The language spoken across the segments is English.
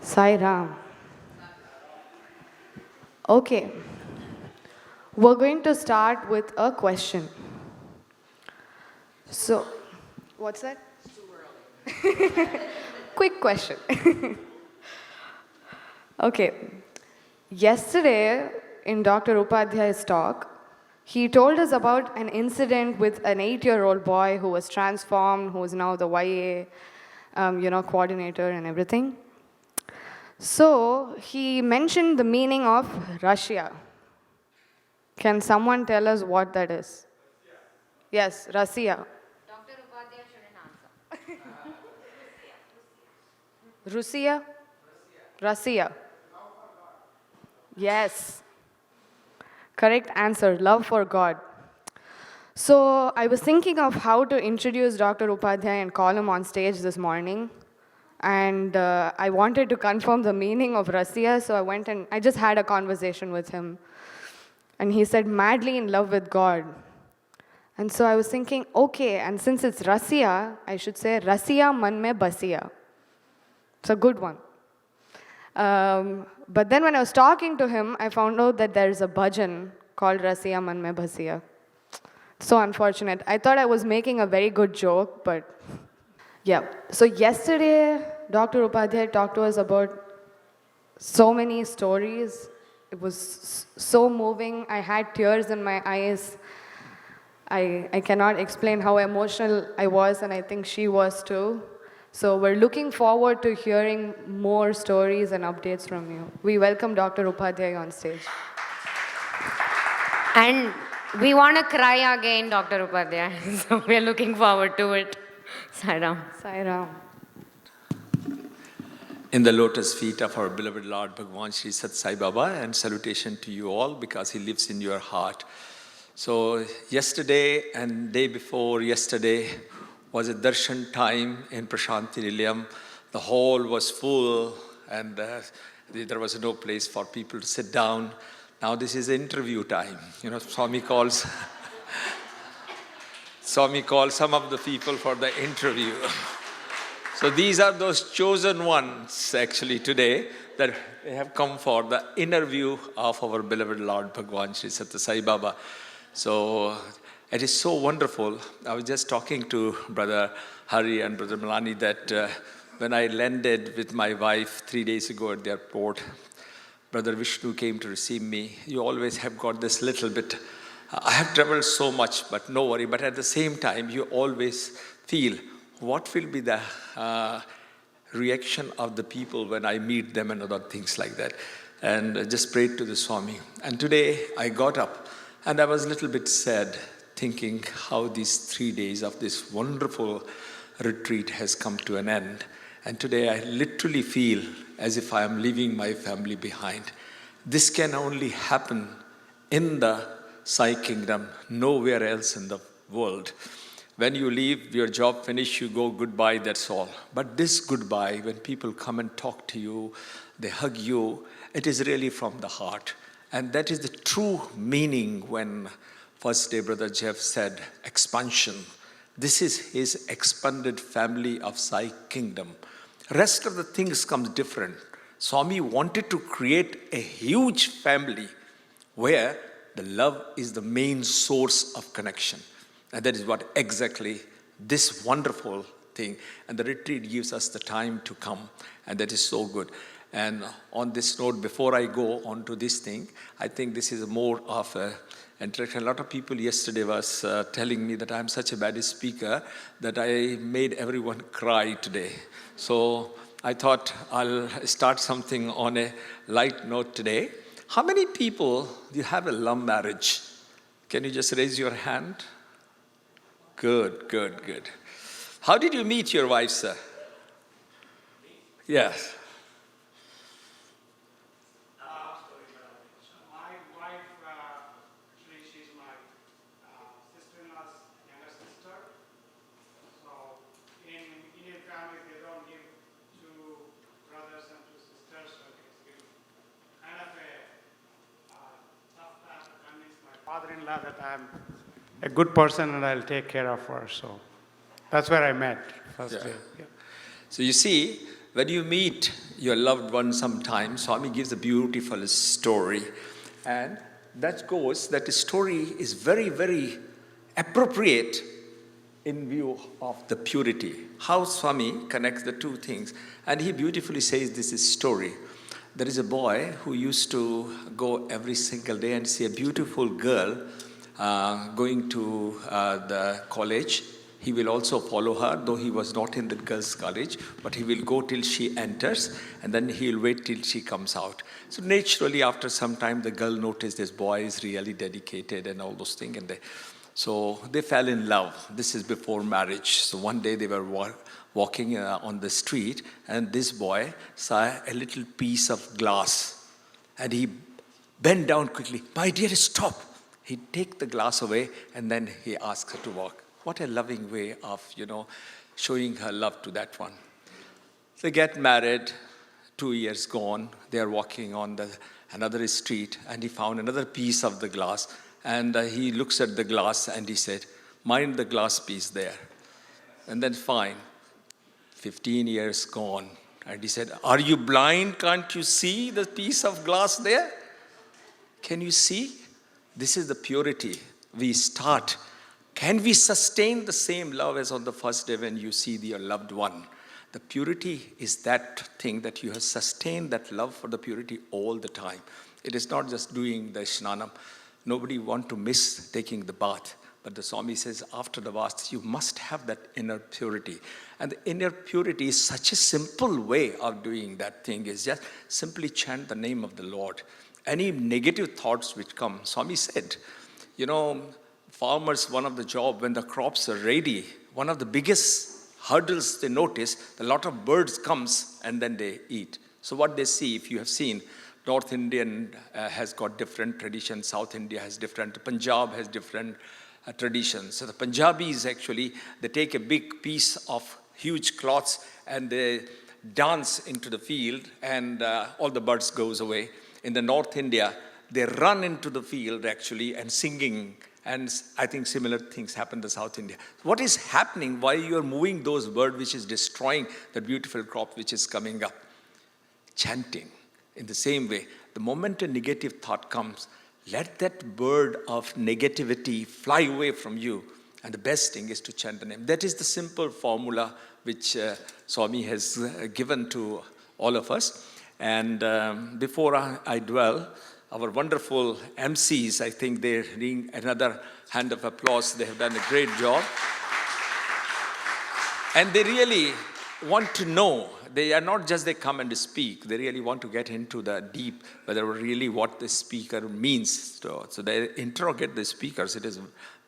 Sai Ram. Okay, we're going to start with a question. So, what's that? Quick question. Okay, yesterday in Dr. Upadhyay's talk, he told us about an incident with an 8-year-old boy who was transformed, who is now the YA, coordinator and everything. So he mentioned the meaning of Russia. Can someone tell us what that is? Yes, Russia. Dr. Upadhyay shouldn't answer. Russia? Russia. Yes. Correct answer, love for God. So I was thinking of how to introduce Dr. Upadhyay and call him on stage this morning. And I wanted to confirm the meaning of Russia, so I went and I just had a conversation with him. And he said, madly in love with God. And so I was thinking, okay, and since it's Russia, I should say, Russia man mein basiya. It's a good one. But then when I was talking to him, I found out that there's a bhajan called Russia man mein basiya. So unfortunate. I thought I was making a very good joke, but yeah. So yesterday, Dr. Upadhyay talked to us about so many stories. It was so moving. I had tears in my eyes. I cannot explain how emotional I was, and I think she was too. So we're looking forward to hearing more stories and updates from you. We welcome Dr. Upadhyay on stage. And we want to cry again, Dr. Upadhyay. So we are looking forward to it. Sai Ram. Sai Ram. In the lotus feet of our beloved Lord Bhagwan Sri Sat Sai Baba, and salutation to you all because he lives in your heart. So yesterday and day before yesterday was a darshan time in Prashanti Nilayam. The hall was full and there was no place for people to sit down. Now this is interview time. You know, Swami calls some of the people for the interview. So these are those chosen ones actually today that have come for the interview of our beloved Lord Bhagwan Sri Sathya Sai Baba. So it is so wonderful. I was just talking to Brother Hari and Brother Malani that when I landed with my wife 3 days ago at the airport, Brother Vishnu came to receive me. You always have got this little bit, I have traveled so much, but no worry. But at the same time, you always feel, what will be the reaction of the people when I meet them and other things like that. And I just prayed to the Swami. And today I got up and I was a little bit sad, thinking how these 3 days of this wonderful retreat has come to an end. And today I literally feel as if I am leaving my family behind. This can only happen in the Sai Kingdom, nowhere else in the world. When you leave, your job finish, you go goodbye, that's all. But this goodbye, when people come and talk to you, they hug you, it is really from the heart. And that is the true meaning when first day Brother Jeff said, expansion. This is his expanded family of Sai Kingdom. Rest of the things comes different. Swami wanted to create a huge family where the love is the main source of connection. And that is what exactly this wonderful thing. And the retreat gives us the time to come. And that is so good. And on this note, before I go on to this thing, I think this is more of a interaction. A lot of people yesterday was telling me that I'm such a bad speaker that I made everyone cry today. So I thought I'll start something on a light note today. How many people do you have a love marriage? Can you just raise your hand? Good, good, good. How did you meet your wife, sir? Yes. My wife, actually, she's my sister-in-law's younger sister. So in Indian families, they don't give two brothers and two sisters. So it's kind of a tough time to convince my father-in-law that I'm a good person and I'll take care of her. So that's where I met first day. Yeah. So you see, when you meet your loved one sometime, Swami gives a beautiful story. And that goes, that story is very, very appropriate in view of the purity. How Swami connects the two things. And he beautifully says this is story. There is a boy who used to go every single day and see a beautiful girl going to the college. He will also follow her, though he was not in the girls' college, but he will go till she enters, and then he'll wait till she comes out. So naturally, after some time, the girl noticed this boy is really dedicated and all those things, and so they fell in love. This is before marriage. So one day they were walking on the street, and this boy saw a little piece of glass, and he bent down quickly. "My dear, stop." He'd take the glass away, and then he asked her to walk. What a loving way of, showing her love to that one. They get married, 2 years gone. They are walking on another street, and he found another piece of the glass. And he looks at the glass, and he said, "Mind the glass piece there." And then fine, 15 years gone. And he said, "Are you blind? Can't you see the piece of glass there? Can you see?" This is the purity. We start. Can we sustain the same love as on the first day when you see your loved one? The purity is that thing that you have sustained that love for the purity all the time. It is not just doing the Snanam. Nobody wants to miss taking the bath. But the Swami says after the bath, you must have that inner purity. And the inner purity is such a simple way of doing that thing. Is just simply chant the name of the Lord. Any negative thoughts which come, Swami said, farmers, one of the job when the crops are ready, one of the biggest hurdles they notice, a lot of birds comes and then they eat. So what they see, if you have seen, North Indian has got different traditions, South India has different, Punjab has different traditions. So the Punjabis actually, they take a big piece of huge cloths and they dance into the field and all the birds goes away. In the North India, they run into the field actually and singing. And I think similar things happen in South India. What is happening while you are moving those birds which is destroying the beautiful crop which is coming up? Chanting. In the same way, the moment a negative thought comes, let that bird of negativity fly away from you. And the best thing is to chant the name. That is the simple formula which Swami has given to all of us. And before I dwell, our wonderful MCs, I think they're needing another hand of applause. They have done a great job. And they really want to know. They are not just they come and speak. They really want to get into the deep, whether really what the speaker means. So they interrogate the speakers. It is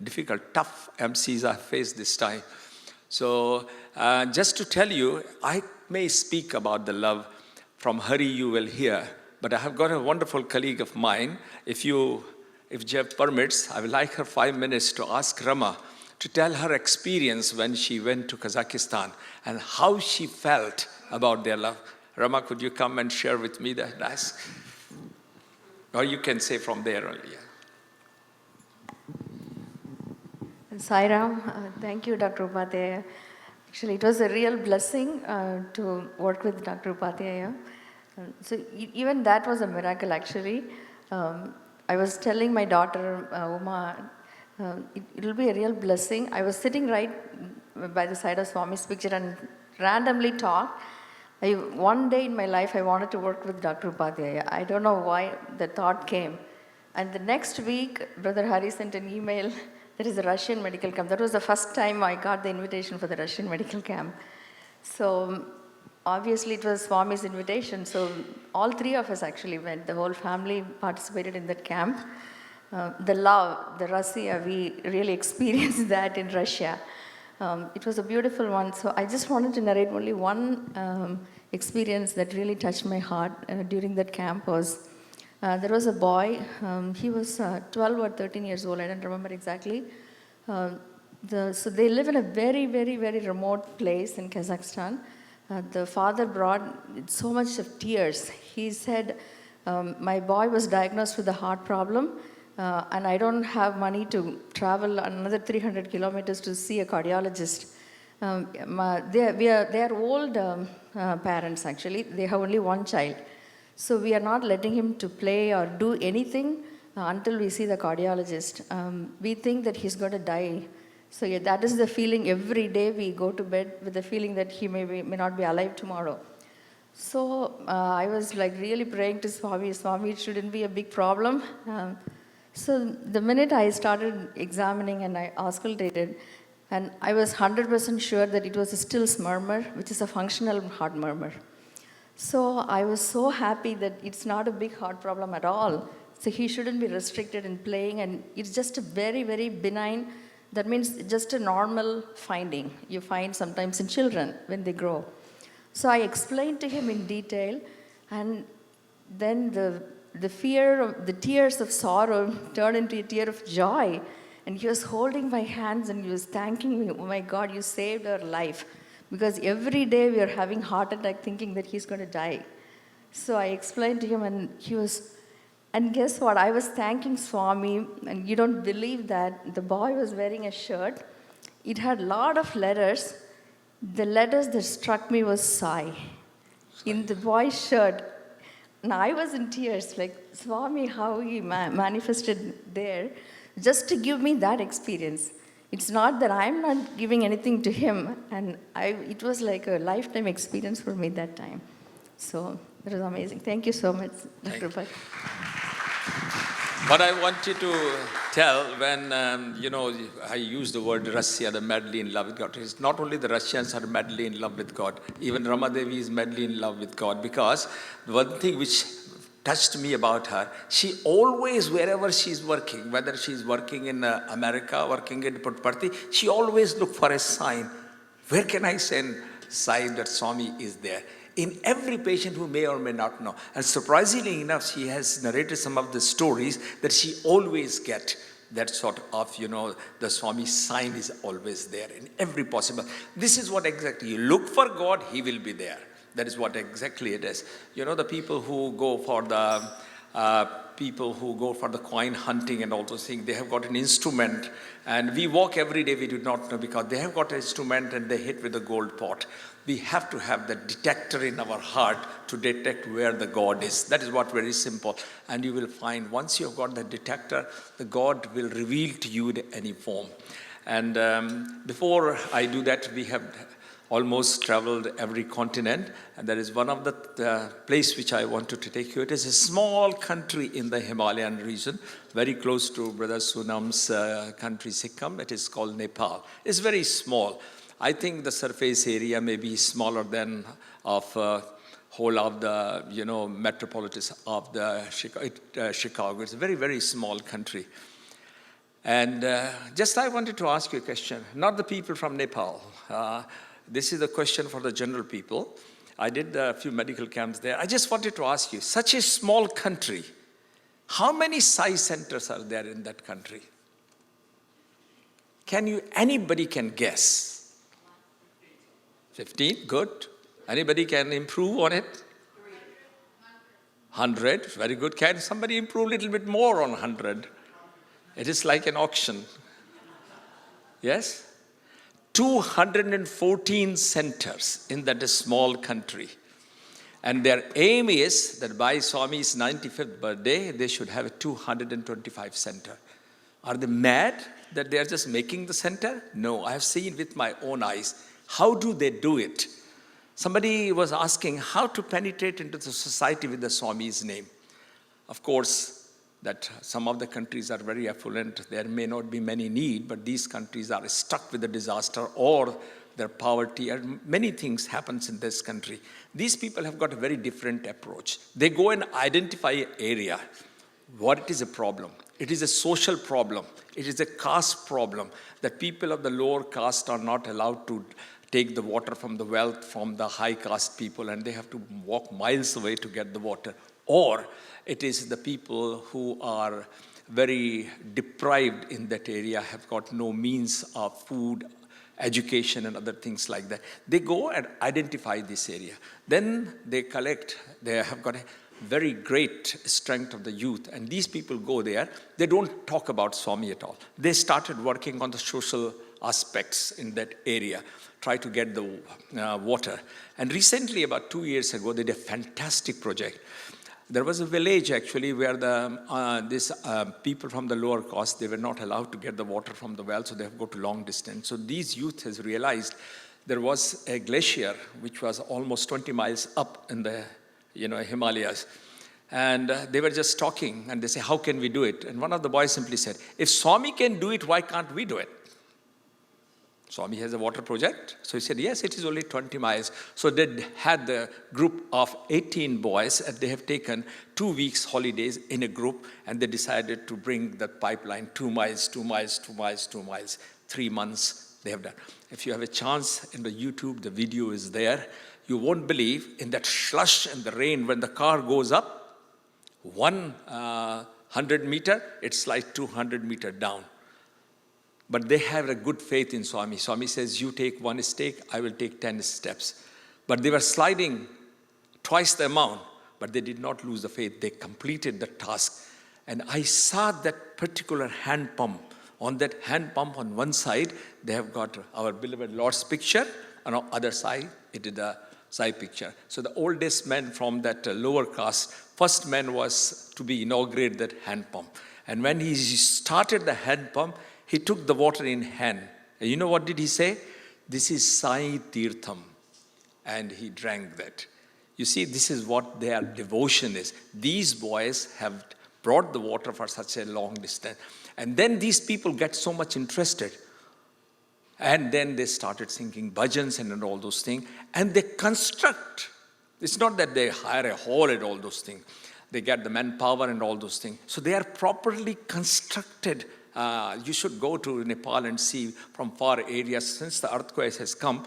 difficult, tough MCs I faced this time. So just to tell you, I may speak about the love. From Hari you will hear. But I have got a wonderful colleague of mine. If Jeff permits, I would like her 5 minutes to ask Rama to tell her experience when she went to Kazakhstan and how she felt about their love. Rama, could you come and share with me that? Ask? Or you can say from there only. Sai Ram, thank you, Dr. Upadhyay. Actually, it was a real blessing to work with Dr. Upadhyay. So even that was a miracle, actually. I was telling my daughter, Uma, it will be a real blessing. I was sitting right by the side of Swami's picture and randomly talked. One day in my life, I wanted to work with Dr. Upadhyay. I don't know why the thought came. And the next week, Brother Hari sent an email. There is a Russian medical camp. That was the first time I got the invitation for the Russian medical camp. So obviously it was Swami's invitation. So all three of us actually went. The whole family participated in that camp. The love, the Russia, we really experienced that in Russia. It was a beautiful one. So I just wanted to narrate only one experience that really touched my heart during that camp was, there was a boy, he was 12 or 13 years old, I don't remember exactly. So they live in a very, very, very remote place in Kazakhstan. The father brought so much of tears. He said, my boy was diagnosed with a heart problem, and I don't have money to travel another 300 kilometers to see a cardiologist. They are old parents actually. They have only one child. So we are not letting him to play or do anything until we see the cardiologist. We think that he's going to die. So yeah, that is the feeling every day we go to bed with the feeling that he may not be alive tomorrow. So I was like really praying to Swami, Swami, it shouldn't be a big problem. So the minute I started examining and I auscultated, and I was 100% sure that it was a Still's murmur, which is a functional heart murmur. So I was so happy that it's not a big heart problem at all. So he shouldn't be restricted in playing, and it's just a very, very benign, that means just a normal finding you find sometimes in children when they grow. So I explained to him in detail, and then the fear of the tears of sorrow turned into a tear of joy. And he was holding my hands and he was thanking me, oh my God, you saved our life. Because every day we are having heart attack thinking that he's going to die. So I explained to him and he was, and guess what? I was thanking Swami, and you don't believe that the boy was wearing a shirt. It had a lot of letters. The letters that struck me was Sai in the boy's shirt. And I was in tears, like Swami, how he manifested there, just to give me that experience. It's not that I'm not giving anything to him, and it was like a lifetime experience for me that time. So that was amazing. Thank you so much, Dr. Upadhyay. But I want you to tell when, I use the word Russia, the madly in love with God. It's not only the Russians are madly in love with God, even Ramadevi is madly in love with God, because one thing which touched me about her, she always, wherever she's working, whether she's working in America, working in Puttaparthi, she always look for a sign. Where can I send sign that Swami is there? In every patient who may or may not know. And surprisingly enough, she has narrated some of the stories that she always get that sort of, the Swami sign is always there in every possible. This is what exactly, you look for God, He will be there. That is what exactly it is. The people who go for the coin hunting and all those things, they have got an instrument, and we walk every day, we do not know, because they have got an instrument and they hit with a gold pot. We have to have the detector in our heart to detect where the God is. That is what very simple. And you will find once you have got the detector, the God will reveal to you in any form. And before I do that, we have almost traveled every continent, and there is one of the place which I wanted to take you. It is a small country in the Himalayan region, very close to Brother Sunam's country, Sikkim. It is called Nepal. It's very small. I think the surface area may be smaller than of whole of the metropolis of the Chicago. It's a very, very small country. And just I wanted to ask you a question, not the people from Nepal. This is a question for the general people. I did a few medical camps there. I just wanted to ask you, such a small country, how many Sai centers are there in that country? Anybody can guess? 15, good. Anybody can improve on it? 100, very good. Can somebody improve a little bit more on 100? It is like an auction. Yes? 214 centers in that small country. And their aim is that by Swami's 95th birthday, they should have a 225 center. Are they mad that they are just making the center? No, I have seen with my own eyes. How do they do it? Somebody was asking how to penetrate into the society with the Swami's name. Of course, that some of the countries are very affluent. There may not be many need, but these countries are stuck with the disaster or their poverty, and many things happens in this country. These people have got a very different approach. They go and identify an area. What it is a problem. It is a social problem. It is a caste problem that people of the lower caste are not allowed to take the water from the well from the high caste people, and they have to walk miles away to get the water. Or it is the people who are very deprived in that area, have got no means of food, education, and other things like that. They go and identify this area. Then they collect, they have got a very great strength of the youth, and these people go there. They don't talk about Swami at all. They started working on the social aspects in that area, try to get the water. And recently, about 2 years ago, they did a fantastic project. There was a village actually where these people from the lower caste, they were not allowed to get the water from the well, so they have to go to long distance. So these youth has realized there was a glacier which was almost 20 miles up in the Himalayas. And they were just talking, and they say, how can we do it? And one of the boys simply said, if Swami can do it, why can't we do it? Swami has a water project. So he said, yes, it is only 20 miles. So they had the group of 18 boys, and they have taken 2 weeks holidays in a group, and they decided to bring the pipeline 2 miles, 2 miles, 2 miles, 2 miles. 3 months they have done. If you have a chance in the YouTube, the video is there. You won't believe in that slush and the rain when the car goes up, 100 meter, it's like 200 meter down. But they have a good faith in Swami. Swami says, you take 1 step, I will take 10 steps. But they were sliding twice the amount, but they did not lose the faith. They completed the task. And I saw that particular hand pump. On that hand pump on one side, they have got our beloved Lord's picture. On the other side, it is the Sai picture. So the oldest man from that lower caste, first man was to be inaugurated that hand pump. And when he started the hand pump, he took the water in hand. And you know what did he say? This is Sai Tirtham. And he drank that. You see, this is what their devotion is. These boys have brought the water for such a long distance. And then these people get so much interested. And then they started singing bhajans and all those things. And they construct. It's not that they hire a hall and all those things. They get the manpower and all those things. So they are properly constructed. You should go to Nepal and see from far areas. Since the earthquake has come,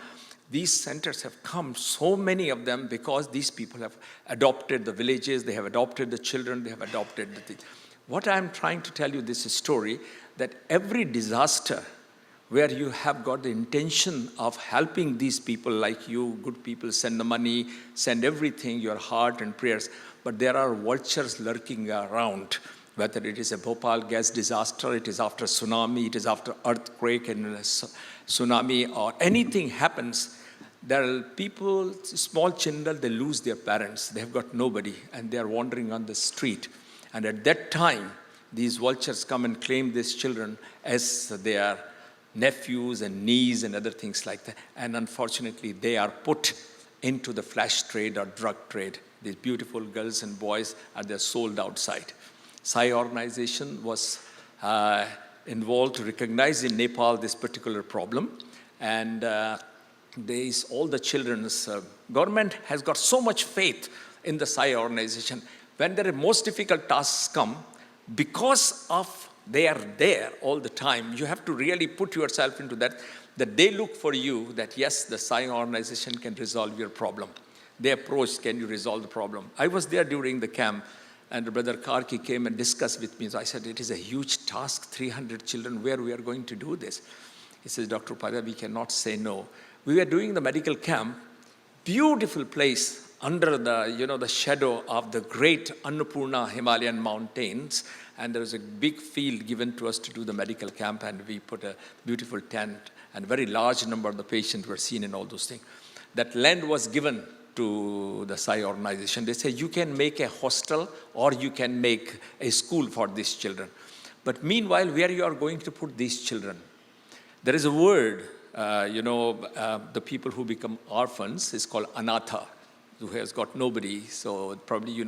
these centers have come, so many of them, because these people have adopted the villages, they have adopted the children, they have adopted the things. What I'm trying to tell you this story, that every disaster where you have got the intention of helping these people like you, good people, send the money, send everything, your heart and prayers, but there are vultures lurking around, whether it is a Bhopal gas disaster, it is after tsunami, it is after earthquake and tsunami, or anything happens, there are people, small children, they lose their parents, they have got nobody, and they are wandering on the street. And at that time, these vultures come and claim these children as their nephews and nieces and other things like that. And unfortunately, they are put into the flesh trade or drug trade. These beautiful girls and boys are sold outside. Sai organization was involved to recognize in Nepal this particular problem. And all the children's government has got so much faith in the Sai organization. When the most difficult tasks come, because of they are there all the time, you have to really put yourself into that they look for you, that yes, the Sai organization can resolve your problem. They approach, can you resolve the problem? I was there during the camp, and Brother Karki came and discussed with me. So I said, it is a huge task, 300 children, where we are going to do this. He says, Dr. Upadhyay, we cannot say no. We were doing the medical camp, beautiful place, under the shadow of the great Annapurna Himalayan mountains, and there was a big field given to us to do the medical camp, and we put a beautiful tent, and a very large number of the patients were seen and all those things. That land was given to the Sai organization. They say, you can make a hostel or you can make a school for these children. But meanwhile, where you are going to put these children? There is a word, the people who become orphans is called anatha, who has got nobody. So probably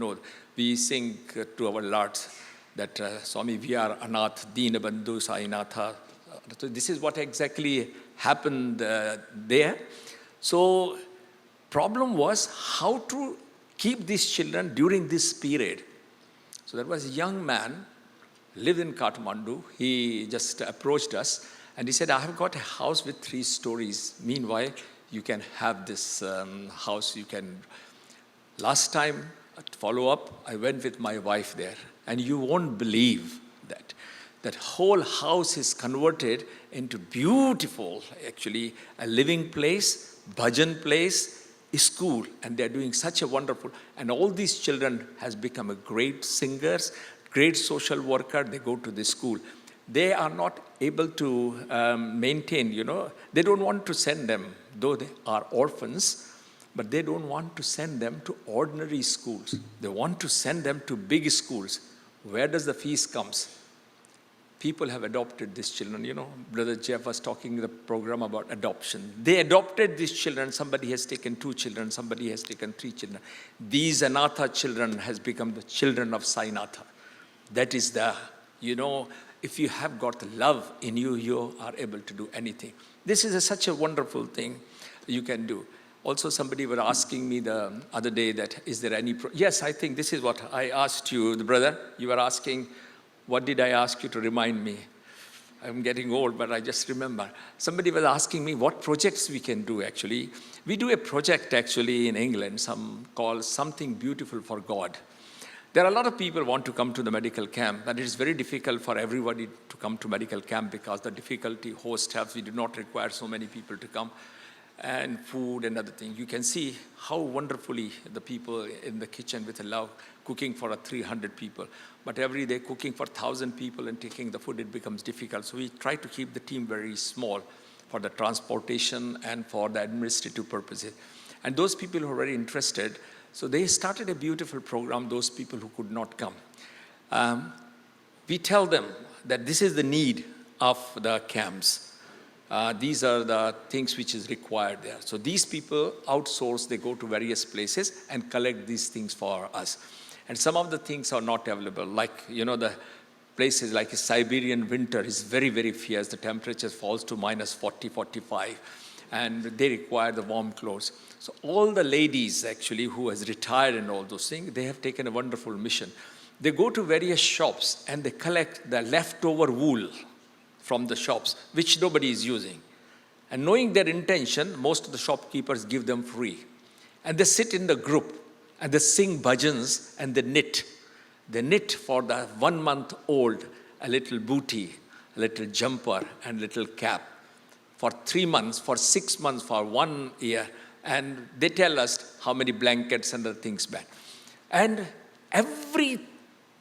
we sing to our Lords that Swami, we are anath, deen bandhu sainatha. So this is what exactly happened there. So problem was how to keep these children during this period. So there was a young man, lived in Kathmandu. He just approached us and he said, I have got a house with 3 stories. Meanwhile, you can have this house. Last time, follow up, I went with my wife there. And you won't believe that whole house is converted into beautiful, actually, a living place, bhajan place, school. And they're doing such a wonderful, and all these children has become a great singers, great social worker. They go to the school. They are not able to maintain, they don't want to send them, though they are orphans, but they don't want to send them to ordinary schools. They want to send them to big schools. Where does the fees comes? People have adopted these children. Brother Jeff was talking in the program about adoption. They adopted these children. Somebody has taken 2 children. Somebody has taken 3 children. These Anatha children has become the children of Sainatha. That is if you have got love in you, you are able to do anything. This is such a wonderful thing you can do. Also, somebody were asking me the other day that, is there any... Yes, I think this is what I asked you, the brother. You were asking, what did I ask you to remind me? I'm getting old, but I just remember. Somebody was asking me what projects we can do, actually. We do a project, actually, in England, called Something Beautiful for God. There are a lot of people who want to come to the medical camp, but it is very difficult for everybody to come to medical camp because the difficulty host has, we do not require so many people to come, and food and other things. You can see how wonderfully the people in the kitchen with love cooking for 300 people. But every day cooking for 1,000 people and taking the food, it becomes difficult. So we try to keep the team very small for the transportation and for the administrative purposes. And those people who are very interested, so they started a beautiful program, those people who could not come. We tell them that this is the need of the camps. These are the things which is required there. So these people outsource, they go to various places and collect these things for us. And some of the things are not available, like, the places like a Siberian winter is very, very fierce. The temperature falls to minus 40, 45, and they require the warm clothes. So all the ladies, actually, who has retired and all those things, they have taken a wonderful mission. They go to various shops and they collect the leftover wool from the shops, which nobody is using. And knowing their intention, most of the shopkeepers give them free. And they sit in the group and they sing bhajans and they knit. They knit for the 1-month-old a little booty, a little jumper and little cap for 3 months, for 6 months, for 1 year. And they tell us how many blankets and other things back. And every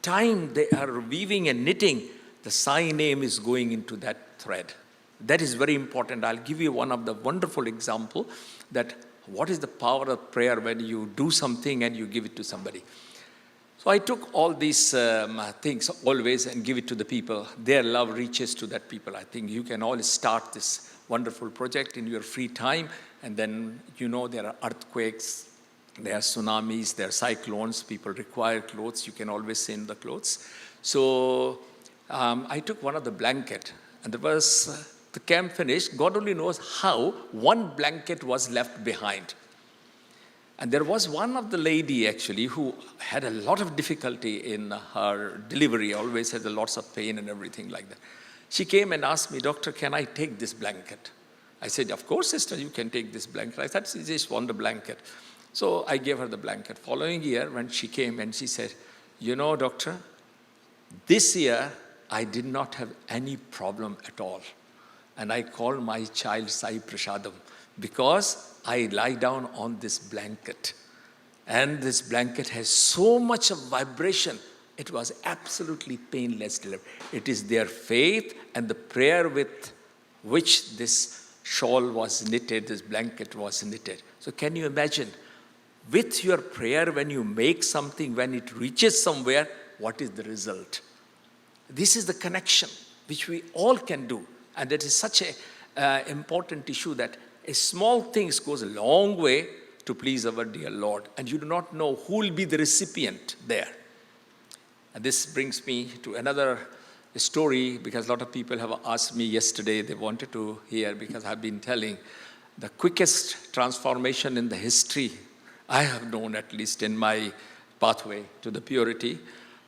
time they are weaving and knitting, the Sai name is going into that thread. That is very important. I'll give you one of the wonderful example that what is the power of prayer when you do something and you give it to somebody. So I took all these things always and give it to the people. Their love reaches to that people. I think you can all start this wonderful project in your free time. And then, there are earthquakes, there are tsunamis, there are cyclones. People require clothes. You can always send the clothes. So I took one of the blanket, and there was the camp finished. God only knows how one blanket was left behind. And there was one of the lady, actually, who had a lot of difficulty in her delivery, always had lots of pain and everything like that. She came and asked me, "Doctor, can I take this blanket?" I said, "Of course, sister, you can take this blanket." I thought she just want the blanket. So I gave her the blanket. Following year, when she came and she said, "Doctor, this year I did not have any problem at all. And I call my child Sai Prasadam because I lie down on this blanket. And this blanket has so much of vibration. It was absolutely painless delivery. It is their faith and the prayer with which this shawl was knitted, this blanket was knitted." So can you imagine, with your prayer, when you make something, when it reaches somewhere, what is the result? This is the connection which we all can do. And that is such an important issue that a small thing goes a long way to please our dear Lord. And you do not know who will be the recipient there. And this brings me to another story, because a lot of people have asked me yesterday, they wanted to hear, because I've been telling the quickest transformation in the history I have known, at least in my pathway to the purity,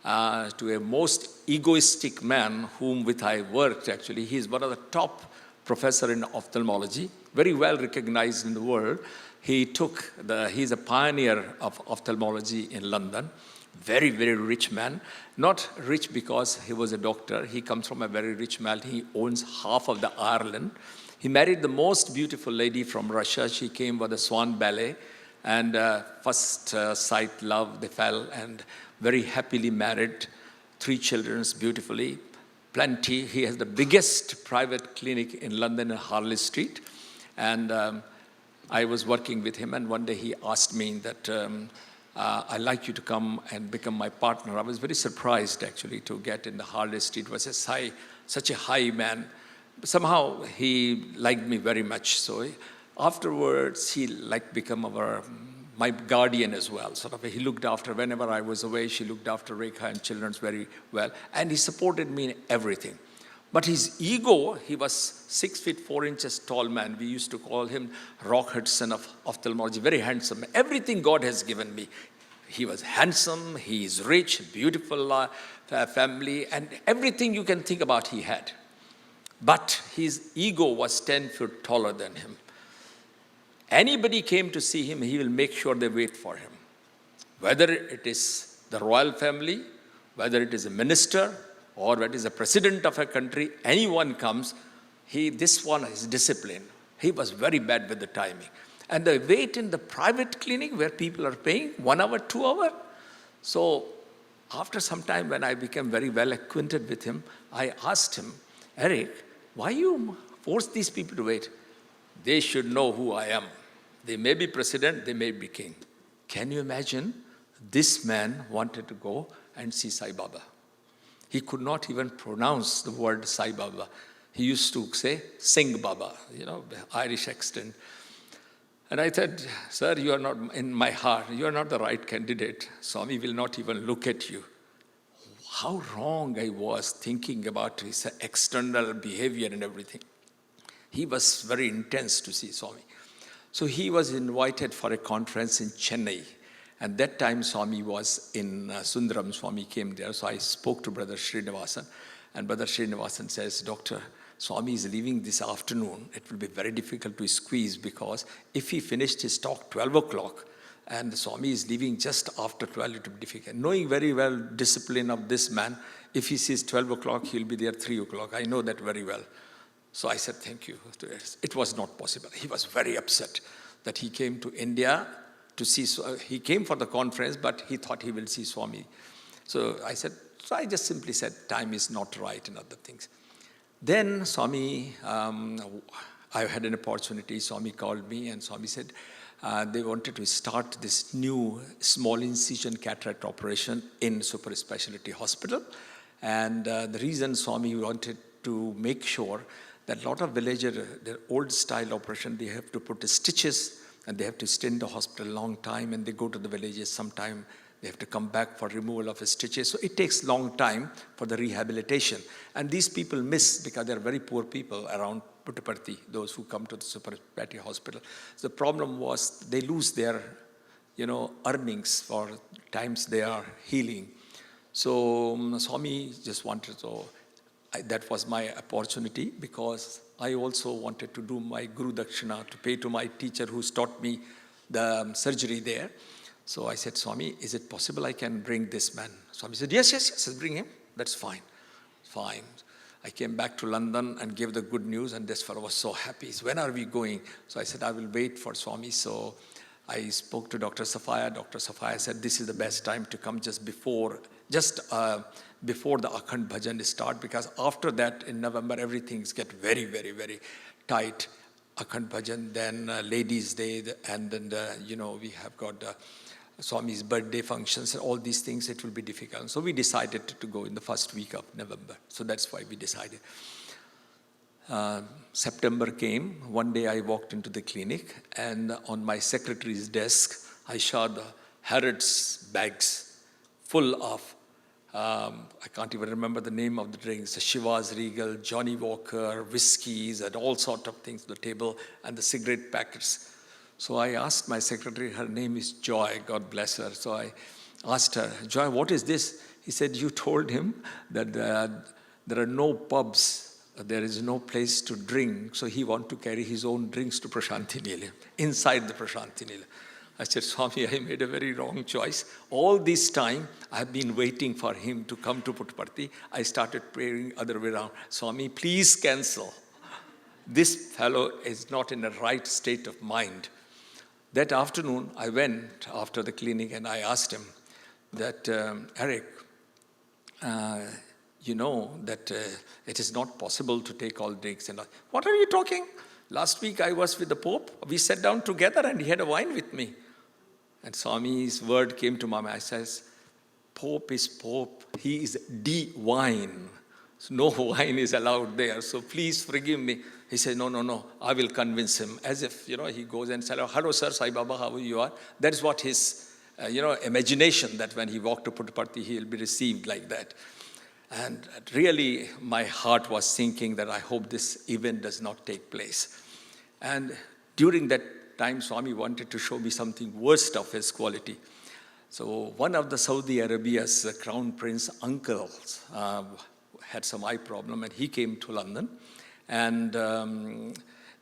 to a most egoistic man whom with I worked, actually. He is one of the top professor in ophthalmology, very well recognized in the world. He's a pioneer of ophthalmology in London. Very, very rich man. Not rich because he was a doctor. He comes from a very rich man. He owns half of the Ireland. He married the most beautiful lady from Russia. She came with the Swan Ballet. And first sight love, they fell, and very happily married. 3 children, beautifully. plenty. He has the biggest private clinic in London in Harley Street. And I was working with him, and one day he asked me that I'd like you to come and become my partner. I was very surprised, actually, to get in the Harley Street. It was such a high man. Somehow he liked me very much. So afterwards, he become my guardian as well. Sort of, he looked after, whenever I was away, she looked after Rekha and children very well. And he supported me in everything. But his ego, he was 6 feet 4 inches tall man. We used to call him Rock Hudson of ophthalmology, very handsome. Everything God has given me. He was handsome, he is rich, beautiful family, and everything you can think about he had. But his ego was 10 feet taller than him. Anybody came to see him, he will make sure they wait for him. Whether it is the royal family, whether it is a minister, or whether it is a president of a country, anyone comes, this one is disciplined. He was very bad with the timing. And the wait in the private clinic where people are paying 1 hour, 2 hours. So after some time, when I became very well acquainted with him, I asked him, Eric, why you force these people to wait? They should know who I am. They may be president, they may be king. Can you imagine? This man wanted to go and see Sai Baba. He could not even pronounce the word Sai Baba. He used to say, Singh Baba, Irish accent. And I said, sir, you are not in my heart. You are not the right candidate. Swami will not even look at you. How wrong I was thinking about his external behavior and everything. He was very intense to see Swami. So he was invited for a conference in Chennai. And that time Swami was in Sundaram. Swami came there. So I spoke to Brother Srinivasan. And Brother Srinivasan says, Doctor, Swami is leaving this afternoon. It will be very difficult to squeeze, because if he finished his talk 12 o'clock and Swami is leaving just after 12, it will be difficult. Knowing very well discipline of this man, if he sees 12 o'clock, he'll be there 3 o'clock. I know that very well. So I said, thank you. It was not possible. He was very upset that he came to India to see, he came for the conference, but he thought he will see Swami. So I just simply said, time is not right and other things. Then Swami, I had an opportunity. Swami called me and Swami said they wanted to start this new small incision cataract operation in super specialty hospital. And the reason Swami wanted to make sure that a lot of villagers, their old style operation, they have to put the stitches and they have to stay in the hospital a long time, and they go to the villages sometime. They have to come back for removal of stitches. So it takes long time for the rehabilitation. And these people miss, because they're very poor people around Puttaparthi, those who come to the super specialty hospital. So the problem was they lose their, earnings for times they are healing. So Swami just wanted to, that was my opportunity, because I also wanted to do my Guru Dakshina, to pay to my teacher who's taught me the surgery there. So I said, Swami, is it possible I can bring this man? Swami said, yes, bring him. That's fine. Fine. I came back to London and gave the good news, and this fellow was so happy. He said, when are we going? So I said, I will wait for Swami. So I spoke to Dr. Safaya. Dr. Safaya said, this is the best time to come just before the Akhand Bhajan start, because after that, in November, everything's get very, very, very tight. Akhand Bhajan, then Ladies' Day, and then, we have got Swami's birthday functions, and all these things, it will be difficult. So we decided to go in the first week of November. So that's why we decided. September came. One day I walked into the clinic, and on my secretary's desk, I saw the Harrods bags full of, I can't even remember the name of the drinks, the Shiva's Regal, Johnny Walker, whiskeys, and all sorts of things on the table, and the cigarette packets. So I asked my secretary, her name is Joy, God bless her. So I asked her, Joy, what is this? He said, you told him that there are no pubs, there is no place to drink, so he wants to carry his own drinks to Prashanti Nilayam, inside the Prashanti Nilayam. I said, Swami, I made a very wrong choice. All this time, I have been waiting for him to come to Puttaparthi. I started praying other way around. Swami, please cancel. This fellow is not in the right state of mind. That afternoon, I went after the clinic and I asked him that, Eric, you know that it is not possible to take all drinks. And all. What are you talking? Last week I was with the Pope. We sat down together and he had a wine with me. And Swami's word came to my mind. I says, Pope is Pope. He is divine. So no wine is allowed there. So please forgive me. He said, no, I will convince him. As if, he goes and says, hello, sir, Sai Baba, how you are? That is what his, imagination, that when he walked to Puttaparthi, he will be received like that. And really, my heart was sinking that I hope this event does not take place. And during that time, Swami wanted to show me something worst of his quality. So one of the Saudi Arabia's crown prince uncles had some eye problem, and he came to London. And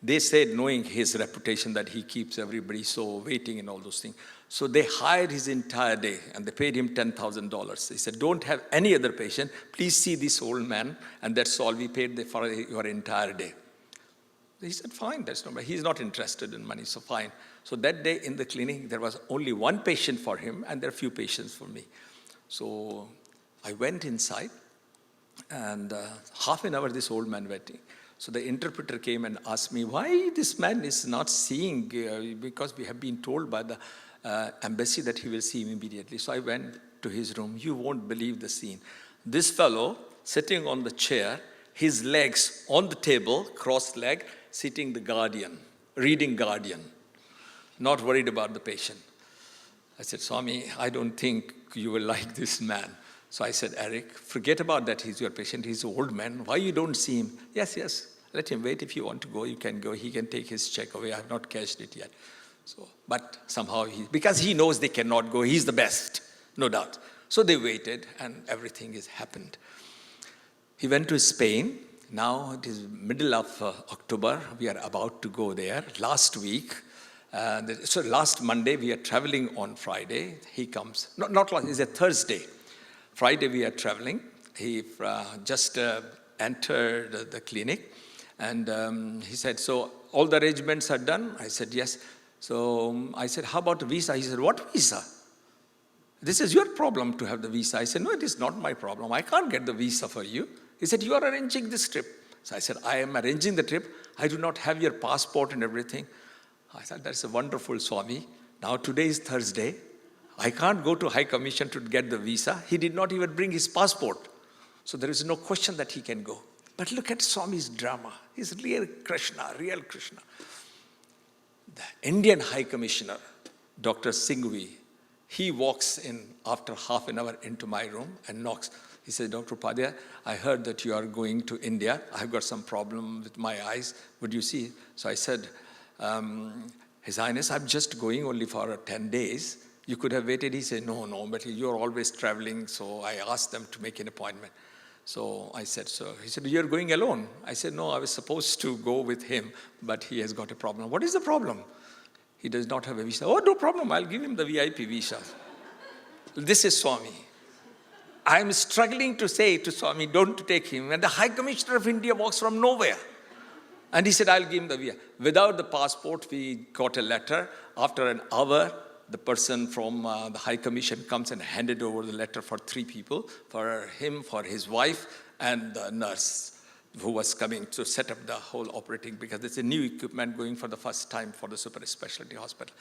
they said, knowing his reputation, that he keeps everybody so waiting and all those things. So they hired his entire day, and they paid him $10,000. They said, don't have any other patient. Please see this old man, and that's all. We paid for your entire day. He said, fine, that's no matter. He's not interested in money, so fine. So that day in the clinic, there was only one patient for him, and there are few patients for me. So I went inside, and half an hour this old man waiting. So the interpreter came and asked me, why this man is not seeing, because we have been told by the embassy that he will see him immediately. So I went to his room. You won't believe the scene. This fellow sitting on the chair, his legs on the table, crossed leg, sitting the Guardian, reading Guardian, not worried about the patient. I said, Swami, I don't think you will like this man. So I said, Eric, forget about that. He's your patient. He's an old man. Why you don't see him? Yes. Let him wait. If you want to go, you can go. He can take his check away. I have not cashed it yet. So, but somehow, because he knows they cannot go, he's the best, no doubt. So they waited, and everything has happened. He went to Spain. Now it is middle of October. We are about to go there. Last week, so last Monday, we are traveling on Friday. He comes. Not last, it's a Thursday. Friday, we are traveling. He just entered the clinic. And he said, so all the arrangements are done? I said, yes. So I said, how about the visa? He said, what visa? This is your problem to have the visa. I said, no, it is not my problem. I can't get the visa for you. He said, you are arranging this trip. So I said, I am arranging the trip. I do not have your passport and everything. I thought, that's a wonderful Swami. Now today is Thursday. I can't go to High Commission to get the visa. He did not even bring his passport. So there is no question that he can go. But look at Swami's drama. He's real Krishna. The Indian High Commissioner, Dr. Singhvi, he walks in after half an hour into my room and knocks. He said, Dr. Upadhyay, I heard that you are going to India. I've got some problem with my eyes. Would you see? So I said, His Highness, I'm just going only for 10 days. You could have waited. He said, no, but you're always traveling. So I asked them to make an appointment. So I said, so he said, you're going alone? I said, no, I was supposed to go with him, but he has got a problem. What is the problem? He does not have a visa. Oh, no problem. I'll give him the VIP visa. This is Swami. I'm struggling to say to Swami, don't take him. And the High Commissioner of India walks from nowhere. And he said, I'll give him the visa. Without the passport, we got a letter. After an hour, the person from the High Commission comes and handed over the letter for 3 people, for him, for his wife, and the nurse who was coming to set up the whole operating, because it's a new equipment going for the first time for the super specialty hospital.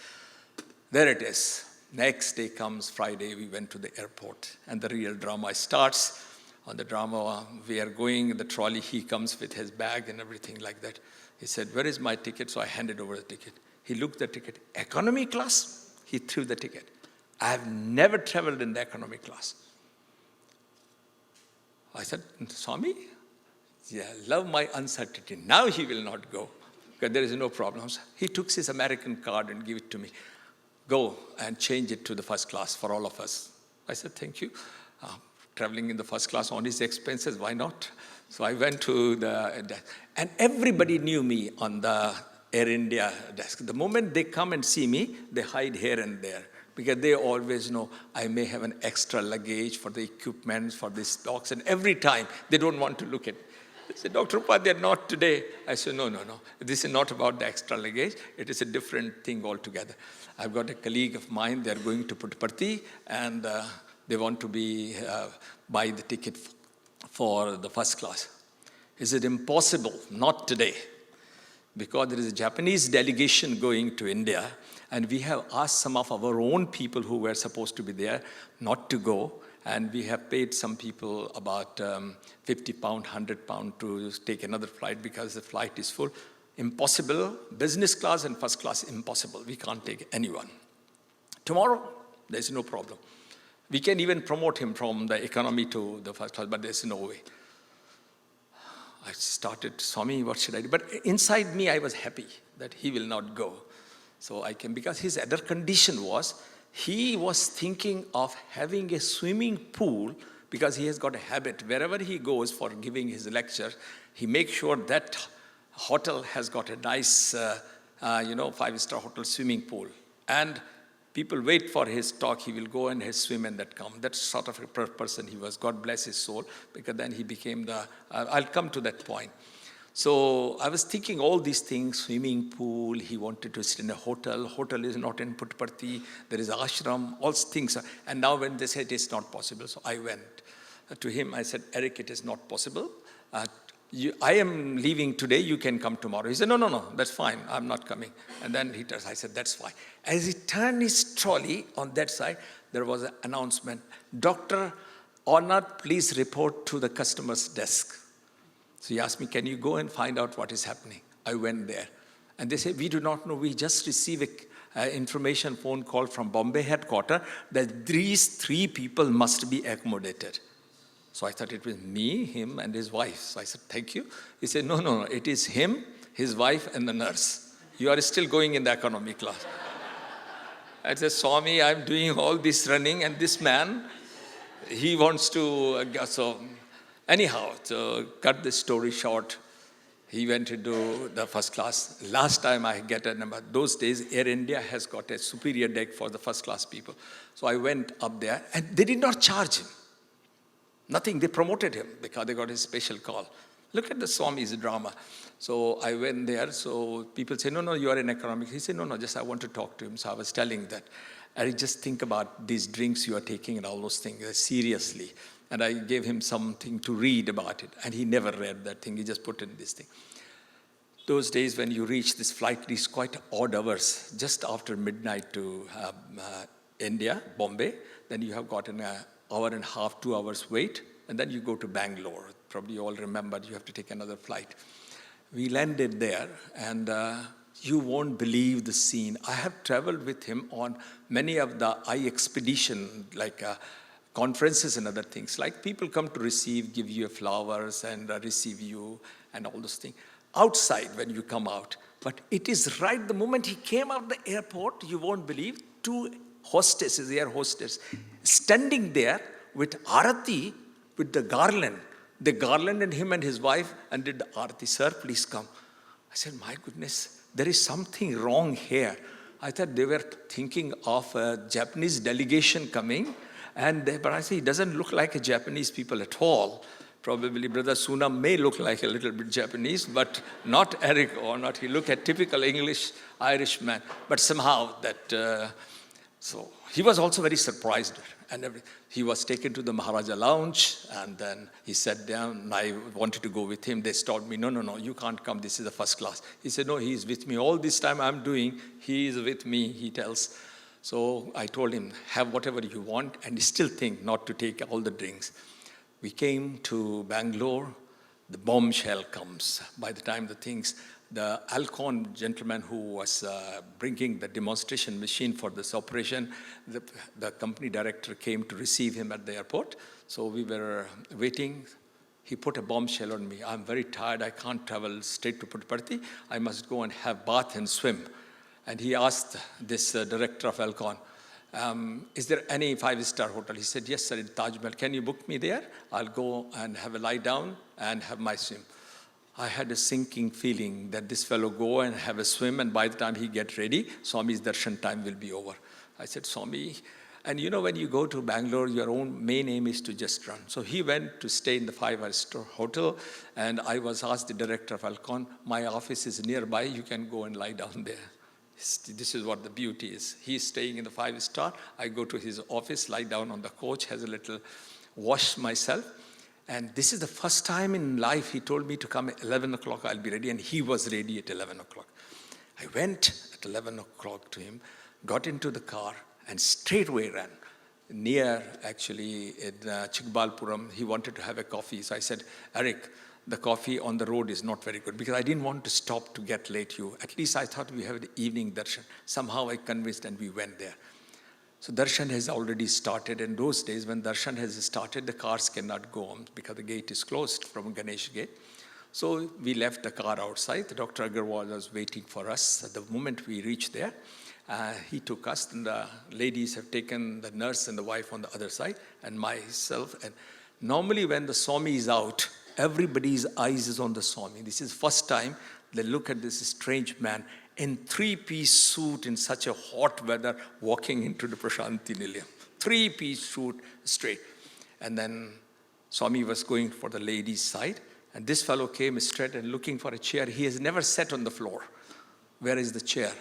There it is. Next day comes Friday, we went to the airport, and the real drama starts. On the drama, we are going in the trolley, he comes with his bag and everything like that. He said, where is my ticket? So I handed over the ticket. He looked at the ticket, economy class? He threw the ticket. I have never traveled in the economy class. I said, Swami, love my uncertainty. Now he will not go, because there is no problems. He took his American card and gave it to me. Go and change it to the first class for all of us. I said, thank you. Traveling in the first class on his expenses, why not? So I went to the and everybody knew me on the Air India desk. The moment they come and see me, they hide here and there, because they always know I may have an extra luggage for the equipment, for the stocks, and every time they don't want to look at it. They say, Dr. Upadhyay, not today. I said, no. This is not about the extra luggage. It is a different thing altogether. I've got a colleague of mine, they're going to Puttaparthi, and they want to buy the ticket for the first class. Is it impossible? Not today. Because there is a Japanese delegation going to India, and we have asked some of our own people who were supposed to be there not to go, and we have paid some people about 50 pound, 100 pound to take another flight because the flight is full. Impossible. Business class and first class, impossible. We can't take anyone. Tomorrow, there's no problem. We can even promote him from the economy to the first class, but there's no way. I started, Swami, what should I do? But inside me, I was happy that he will not go. So I came, because his other condition was, he was thinking of having a swimming pool, because he has got a habit. Wherever he goes for giving his lecture, he makes sure that hotel has got a nice, 5-star hotel swimming pool. And people wait for his talk, he will go and swim and that come. That's sort of a person he was, God bless his soul, because then he became I'll come to that point. So I was thinking all these things, swimming pool, he wanted to sit in a hotel. Hotel is not in Puttaparthi, there is ashram, all things. And now when they said it's not possible, so I went to him, I said, Eric, it is not possible. I am leaving today, you can come tomorrow. He said, no, that's fine, I'm not coming. And then I said, that's fine. As he turned his trolley on that side, there was an announcement, Dr. Arnath, please report to the customer's desk. So he asked me, can you go and find out what is happening? I went there. And they said, we do not know, we just received an information phone call from Bombay headquarters that these 3 people must be accommodated. So I thought it was me, him, and his wife. So I said, thank you. He said, no, it is him, his wife, and the nurse. You are still going in the economy class. I said, Swami, I'm doing all this running, and this man, he wants to, so anyhow, to cut the story short, he went to do the first class. Last time I get a number, those days Air India has got a superior deck for the first class people. So I went up there, and they did not charge him. Nothing, they promoted him because they got a special call. Look at the Swami's drama. So I went there, so people say, no, you are in economics. He said, no, just I want to talk to him. So I was telling that. I just think about these drinks you are taking and all those things seriously. And I gave him something to read about it. And he never read that thing, he just put in this thing. Those days when you reach, this flight reached quite odd hours, just after midnight to India, Bombay. Then you have got an hour and a half, 2 hours wait, and then you go to Bangalore. Probably you all remember you have to take another flight. We landed there, and you won't believe the scene. I have traveled with him on many of the expedition, like conferences and other things. Like people come to receive, give you flowers and receive you and all those things. Outside when you come out. But it is right the moment he came out the airport, you won't believe, 2 hostesses, air hostess, standing there with Arati, with the garland. They garlanded him and his wife and did the Arati. Sir, please come. I said, my goodness, there is something wrong here. I thought they were thinking of a Japanese delegation coming, but I said, he doesn't look like a Japanese people at all. Probably Brother Sunam may look like a little bit Japanese, but not Eric or not. He looked at typical English Irish man. But somehow that... So he was also very surprised, and he was taken to the Maharaja lounge, and then he sat down, and I wanted to go with him. They stopped me, no, you can't come, this is the first class. He said, no, he is with me. All this time I'm doing, he is with me, he tells. So I told him, have whatever you want, and still think not to take all the drinks. We came to Bangalore, the bombshell comes. By the time the Alcon gentleman who was bringing the demonstration machine for this operation, the company director came to receive him at the airport. So we were waiting. He put a bombshell on me. I'm very tired. I can't travel straight to Puttaparthi. I must go and have bath and swim. And he asked this director of Alcon, is there any 5-star hotel? He said, yes, sir, in Taj Mahal. Can you book me there? I'll go and have a lie down and have my swim. I had a sinking feeling that this fellow go and have a swim, and by the time he gets ready, Swami's darshan time will be over. I said, Swami, and you know when you go to Bangalore, your own main aim is to just run. So he went to stay in the 5-star hotel, and I was asked the director of Alcon, my office is nearby, you can go and lie down there. This is what the beauty is. He's staying in the 5-star. I go to his office, lie down on the couch, has a little wash myself. And this is the first time in life he told me to come at 11 o'clock, I'll be ready. And he was ready at 11 o'clock. I went at 11 o'clock to him, got into the car, and straightway ran. Near, actually, in Chikbalpuram, he wanted to have a coffee. So I said, Eric, the coffee on the road is not very good, because I didn't want to stop to get late. At least I thought we have the evening darshan. Somehow I convinced and we went there. So darshan has already started. In those days, when darshan has started, the cars cannot go on because the gate is closed from Ganesh gate. So we left the car outside. Dr. Agarwal was waiting for us. At the moment we reached there, he took us, and the ladies have taken the nurse and the wife on the other side, and myself. And normally when the Swami is out, everybody's eyes is on the Swami. This is first time they look at this strange man in three-piece suit in such a hot weather walking into the Prashanti Nilayam. Three-piece suit straight. And then Swami was going for the ladies' side, and this fellow came straight and looking for a chair. He has never sat on the floor. Where is the chair?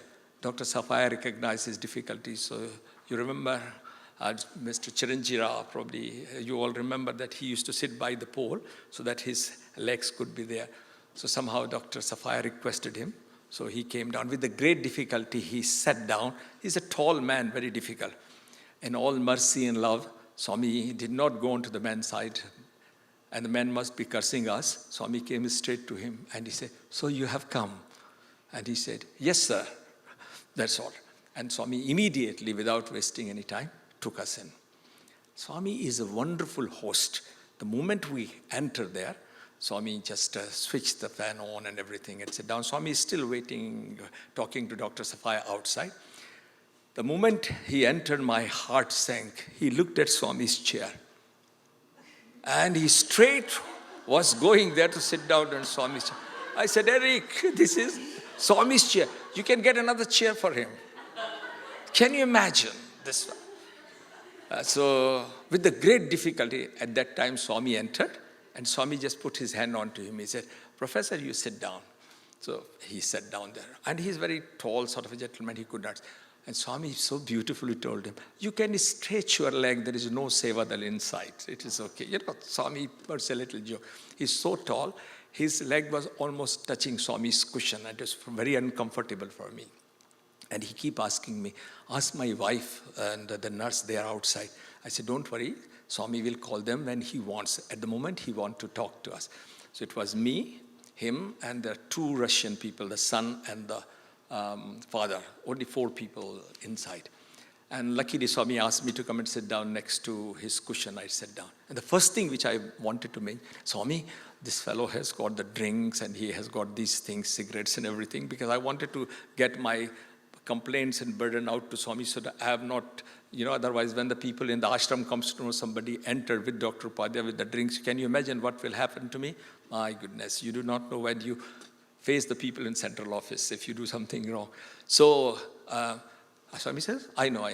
Dr. Safaya recognized his difficulties. So you remember Mr. Chiranjira, probably you all remember that he used to sit by the pole so that his legs could be there. So somehow Dr. Safaya requested him. So he came down. With the great difficulty, he sat down. He's a tall man, very difficult. In all mercy and love, Swami did not go onto the man's side. And the man must be cursing us. Swami came straight to him and he said, so you have come? And he said, yes, sir. That's all. And Swami immediately, without wasting any time, took us in. Swami is a wonderful host. The moment we enter there, Swami just switched the fan on and everything and sat down. Swami is still waiting, talking to Dr. Safaya outside. The moment he entered, my heart sank. He looked at Swami's chair. And he straight was going there to sit down on Swami's chair. I said, Eric, this is Swami's chair. You can get another chair for him. Can you imagine this? So with the great difficulty, at that time Swami entered, and Swami just put his hand onto him. He said, Professor, you sit down. So he sat down there. And he's very tall, sort of a gentleman, he could not. And Swami so beautifully told him, you can stretch your leg, there is no sevadal inside. It is okay. You know, Swami was a little joke. He's so tall, his leg was almost touching Swami's cushion. It was very uncomfortable for me. And he keep asking me, ask my wife and the nurse, they are outside. I said, don't worry, Swami will call them when he wants. At the moment, he wants to talk to us. So it was me, him, and the two Russian people, the son and the father, only 4 people inside. And luckily, Swami asked me to come and sit down next to his cushion. I sat down. And the first thing which I wanted to make, Swami, this fellow has got the drinks and he has got these things, cigarettes and everything, because I wanted to get my complaints and burden out to Swami so that I have not, otherwise when the people in the ashram comes to know somebody entered with Dr. Upadhyay with the drinks, can you imagine what will happen to me? My goodness, you do not know when you face the people in central office if you do something wrong. So Swami says, I know.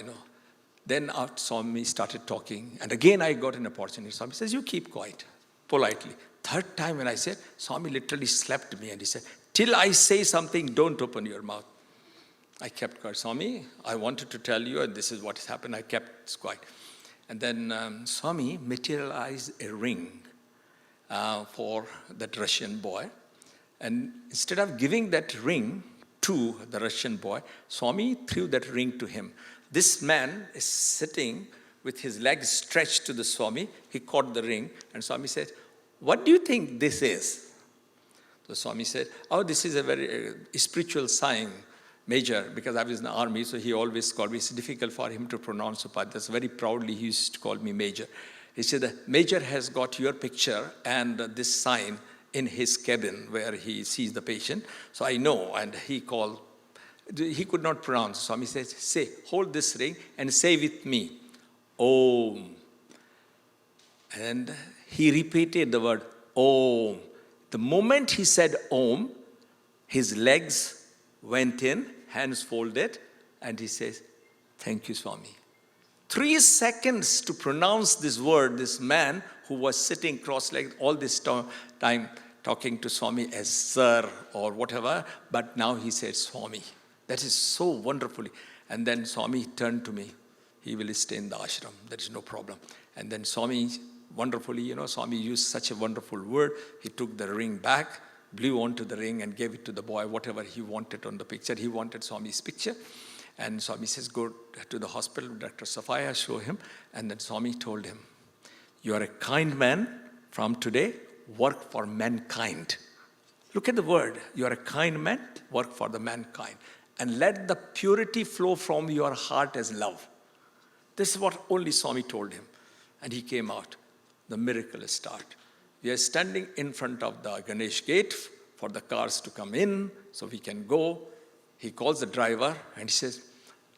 Then Swami started talking, and again I got an opportunity. Swami says, you keep quiet, politely. Third time when I said, Swami literally slapped me and he said, till I say something, don't open your mouth. I kept quiet. Swami, I wanted to tell you, and this is what has happened. I kept quiet. And then Swami materialized a ring for that Russian boy. And instead of giving that ring to the Russian boy, Swami threw that ring to him. This man is sitting with his legs stretched to the Swami. He caught the ring, and Swami said, what do you think this is? So Swami said, oh, this is a very spiritual sign, Major, because I was in the army, so he always called me. It's difficult for him to pronounce Upadhyay. Very proudly, he used to call me Major. He said, the Major has got your picture and this sign in his cabin where he sees the patient. So I know, and he could not pronounce. Swami says, say, hold this ring and say with me, Om. And he repeated the word Om. The moment he said Om, his legs went in, hands folded, and he says, thank you, Swami. 3 seconds to pronounce this word, this man who was sitting cross-legged all this time talking to Swami as sir or whatever, but now he said Swami. That is so wonderfully. And then Swami turned to me. He will stay in the ashram. There is no problem. And then Swami wonderfully, Swami used such a wonderful word. He took the ring back, blew onto the ring and gave it to the boy, whatever he wanted on the picture. He wanted Swami's picture. And Swami says, go to the hospital, Dr. Safaya, show him. And then Swami told him, you are a kind man. From today, work for mankind. Look at the word. You are a kind man, work for the mankind. And let the purity flow from your heart as love. This is what only Swami told him. And he came out. The miracle started. We are standing in front of the Ganesh gate for the cars to come in so we can go. He calls the driver and he says,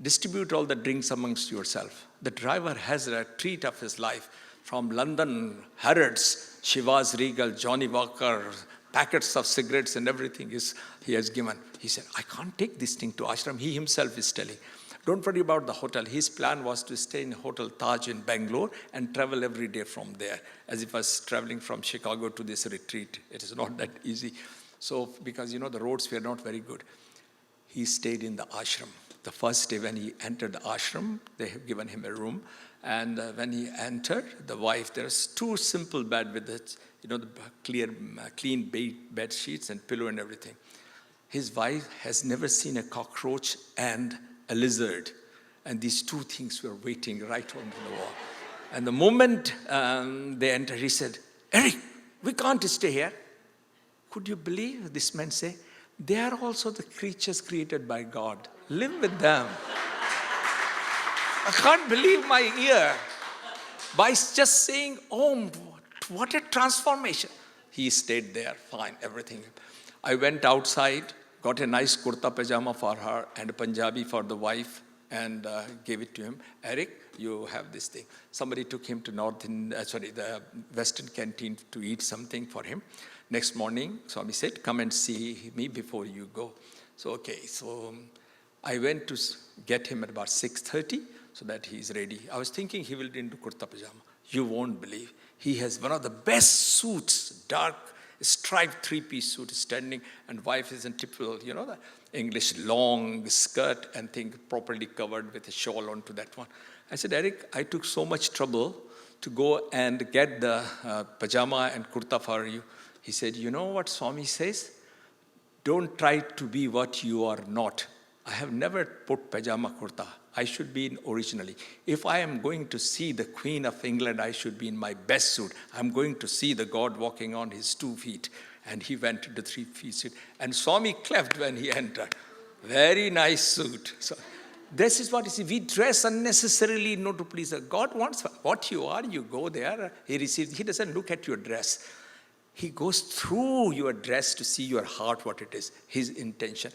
distribute all the drinks amongst yourself. The driver has a treat of his life from London, Harrods, Shiva's Regal, Johnny Walker, packets of cigarettes and everything he has given. He said, I can't take this thing to ashram. He himself is telling. Don't worry about the hotel. His plan was to stay in Hotel Taj in Bangalore and travel every day from there, as if I was traveling from Chicago to this retreat. It is not that easy. So, because, the roads were not very good. He stayed in the ashram. The first day when he entered the ashram, they have given him a room. And when he entered, the wife, there's 2 simple bed with the clean bed sheets and pillow and everything. His wife has never seen a cockroach and a lizard. And these 2 things were waiting right on the wall. And the moment they entered, he said, Eric, we can't stay here. Could you believe this man say, they are also the creatures created by God. Live with them. I can't believe my ear. By just saying, oh, what a transformation. He stayed there, fine, everything. I went outside, got a nice kurta pajama for her and a Punjabi for the wife and gave it to him. Eric, you have this thing. Somebody took him to the Western canteen to eat something for him. Next morning, Swami said, come and see me before you go. So, I went to get him at about 6:30 so that he's ready. I was thinking he will be into kurta pajama. You won't believe. He has one of the best suits, dark, striped 3-piece suit standing, and wife is in typical, the English long skirt and thing properly covered with a shawl onto that one. I said, Eric, I took so much trouble to go and get the pajama and kurta for you. He said, you know what Swami says? Don't try to be what you are not. I have never put pajama kurta. I should be in originally. If I am going to see the Queen of England, I should be in my best suit. I'm going to see the God walking on his 2 feet. And he went to the 3-piece suit. And Swami clapped when he entered. Very nice suit. So this is what you see. We dress unnecessarily not to please God. God wants what you are, you go there. He receives. He doesn't look at your dress. He goes through your dress to see your heart, what it is, his intention.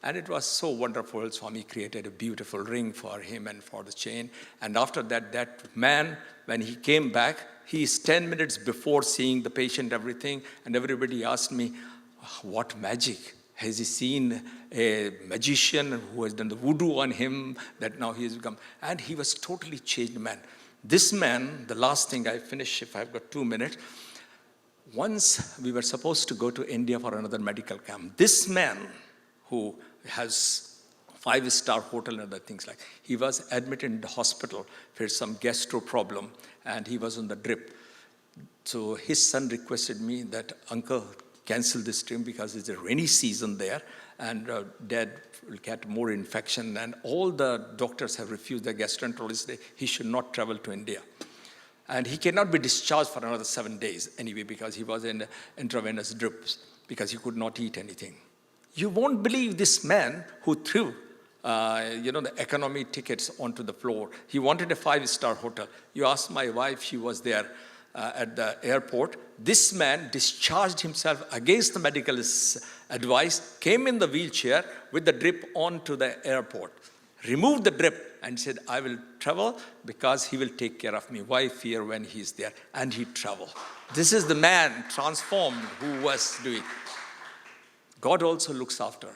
And it was so wonderful. Swami created a beautiful ring for him and for the chain. And after that, that man, when he came back, he is 10 minutes before seeing the patient, everything. And everybody asked me, what magic? Has he seen a magician who has done the voodoo on him that now he has become? And he was totally changed man. This man, the last thing I finish, if I've got 2 minutes, once we were supposed to go to India for another medical camp. This man who has 5-star hotel and other things like, he was admitted in the hospital for some gastro problem and he was on the drip. So his son requested me that, uncle, cancel this trip because it's a rainy season there and dad will get more infection and all the doctors have refused. The gastroenterologist say he should not travel to India. And he cannot be discharged for another 7 days anyway because he was in intravenous drips because he could not eat anything. You won't believe this man who threw, the economy tickets onto the floor. He wanted a 5-star hotel. You ask my wife, she was there at the airport. This man discharged himself against the medical advice, came in the wheelchair with the drip onto the airport, removed the drip and said, I will travel because he will take care of me. Why fear when he's there? And he traveled. This is the man transformed who was doing. God also looks after.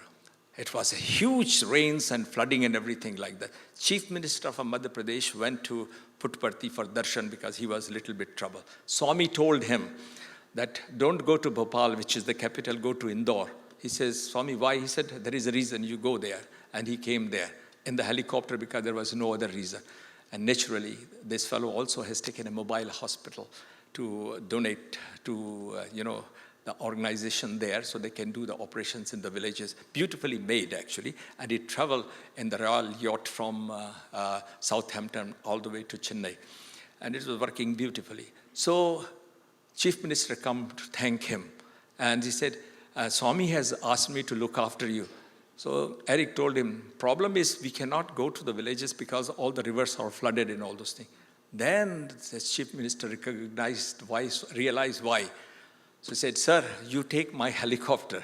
It was a huge rains and flooding and everything like that. Chief Minister of Madhya Pradesh went to Puttaparthi for darshan because he was a little bit troubled. Swami told him that don't go to Bhopal, which is the capital, go to Indore. He says, Swami, why? He said, there is a reason, you go there. And he came there in the helicopter because there was no other reason. And naturally, this fellow also has taken a mobile hospital to donate to, the organization there so they can do the operations in the villages. Beautifully made, actually. And he traveled in the Royal Yacht from Southampton all the way to Chennai. And it was working beautifully. So Chief Minister come to thank him. And he said, Swami has asked me to look after you. So Eric told him, problem is we cannot go to the villages because all the rivers are flooded and all those things. Then the Chief Minister realized why. So he said, sir, you take my helicopter.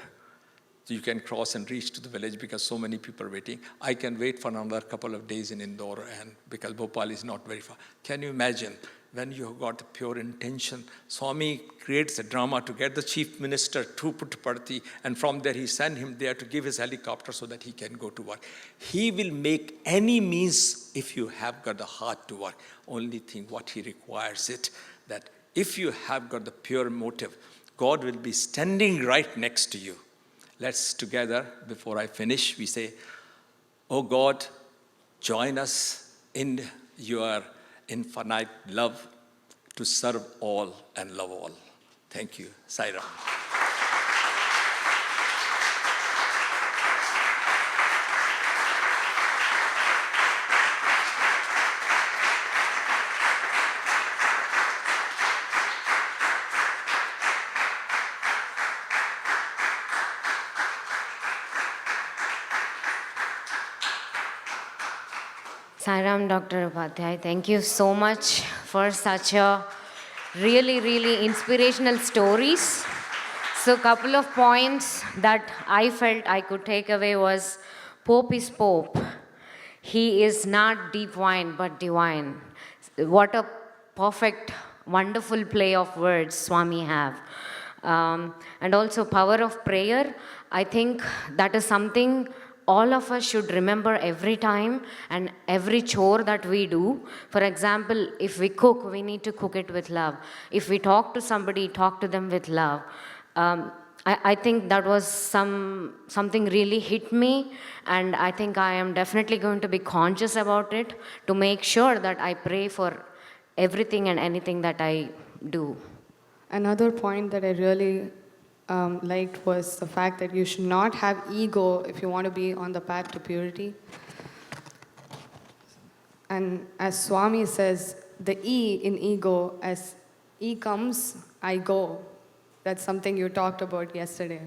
So you can cross and reach to the village because so many people are waiting. I can wait for another couple of days in Indore and because Bhopal is not very far. Can you imagine when you have got the pure intention, Swami creates a drama to get the Chief Minister to Puttaparthi, and from there he sent him there to give his helicopter so that he can go to work. He will make any means if you have got the heart to work. Only thing what he requires it, that if you have got the pure motive, God will be standing right next to you. Let's together, before I finish, we say, oh God, join us in your infinite love to serve all and love all. Thank you. Sai Ram. Sairam, Dr. Upadhyay, thank you so much for such a really, really inspirational stories. So a couple of points that I felt I could take away was Pope is Pope. He is not deep wine but divine. What a perfect, wonderful play of words Swami have. And also power of prayer. I think that is something all of us should remember every time and every chore that we do. For example, if we cook, we need to cook it with love. If we talk to somebody, talk to them with love. I think that was something really hit me, and I think I am definitely going to be conscious about it to make sure that I pray for everything and anything that I do. Another point that I really liked was the fact that you should not have ego if you want to be on the path to purity. And as Swami says, the E in ego, as E comes, I go. That's something you talked about yesterday.